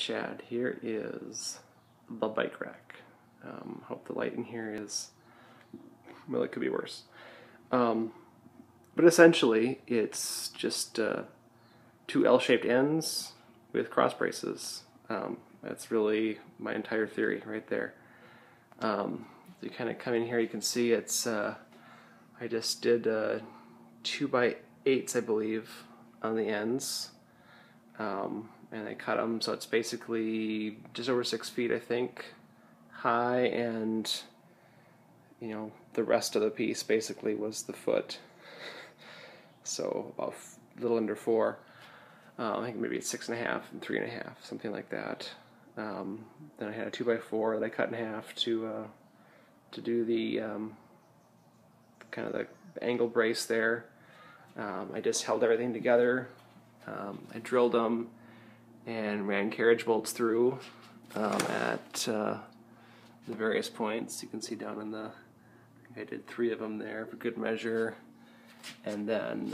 Chad, here is the bike rack. Hope the light in here is, well, it could be worse. But essentially, it's just two L-shaped ends with cross braces. That's really my entire theory right there. You kind of come in here, you can see it's, I just did 2x8s, I believe, on the ends. And I cut them so it's basically just over 6 feet, I think, high, and the rest of the piece basically was the foot, so about a little under 4. I think maybe it's 6.5 and 3.5, something like that. Then I had a 2x4 that I cut in half to do the kind of the angle brace there. I just held everything together. I drilled them and ran carriage bolts through at the various points. You can see down in the, I think I did 3 of them there for good measure. And then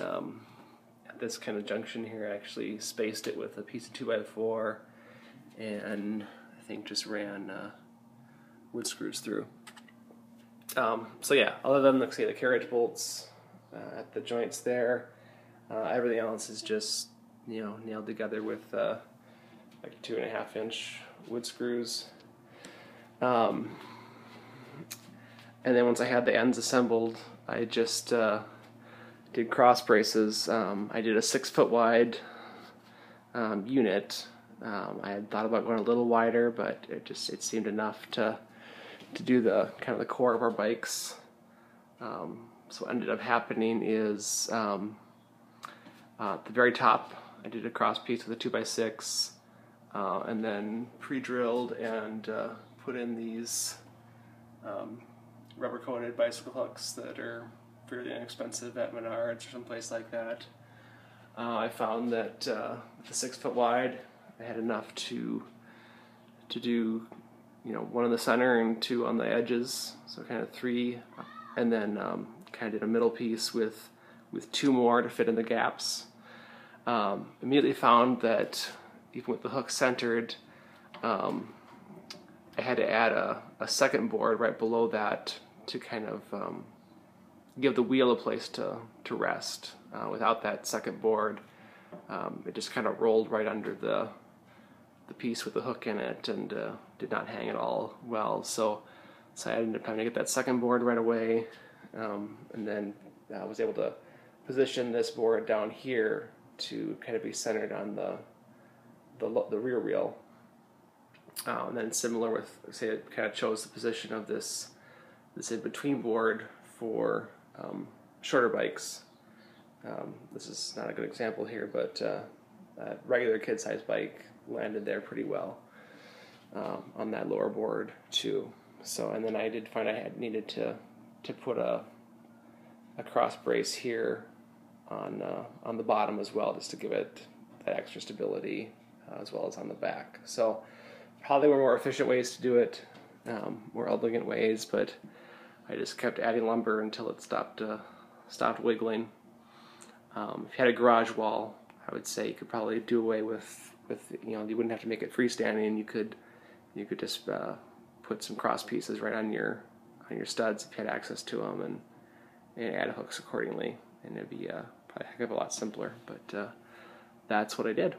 at this kind of junction here, I actually spaced it with a piece of 2x4 and I think just ran wood screws through. So yeah, other than let's say the carriage bolts at the joints there, everything else is just nailed together with like 2.5-inch wood screws. And then once I had the ends assembled, I just did cross braces. I did a 6-foot wide unit. I had thought about going a little wider, but it seemed enough to do the kind of the core of our bikes. So what ended up happening is at the very top, I did a cross piece with a 2x6, and then pre-drilled and put in these rubber-coated bicycle hooks that are fairly inexpensive at Menards or someplace like that. I found that with the 6-foot wide, I had enough to do 1 in the center and 2 on the edges, so kind of 3, and then kind of did a middle piece with 2 more to fit in the gaps. Immediately found that even with the hook centered, I had to add a second board right below that to kind of give the wheel a place to rest. Without that second board, it just kind of rolled right under the piece with the hook in it and did not hang at all well. So I ended up having to get that second board right away, and then I was able to position this board down here to kind of be centered on the rear wheel. And then similar with, say, it kind of chose the position of this in-between board for shorter bikes. This is not a good example here, but a regular kid-sized bike landed there pretty well on that lower board too. So, and then I did find I needed to put a cross brace here on the bottom as well, just to give it that extra stability, as well as on the back. So probably were more efficient ways to do it, more elegant ways, but I just kept adding lumber until it stopped wiggling. If you had a garage wall, I would say you could probably do away with you wouldn't have to make it freestanding. You could just put some cross pieces right on your studs if you had access to them, and add hooks accordingly, and it'd be probably a heck of a lot simpler. But that's what I did.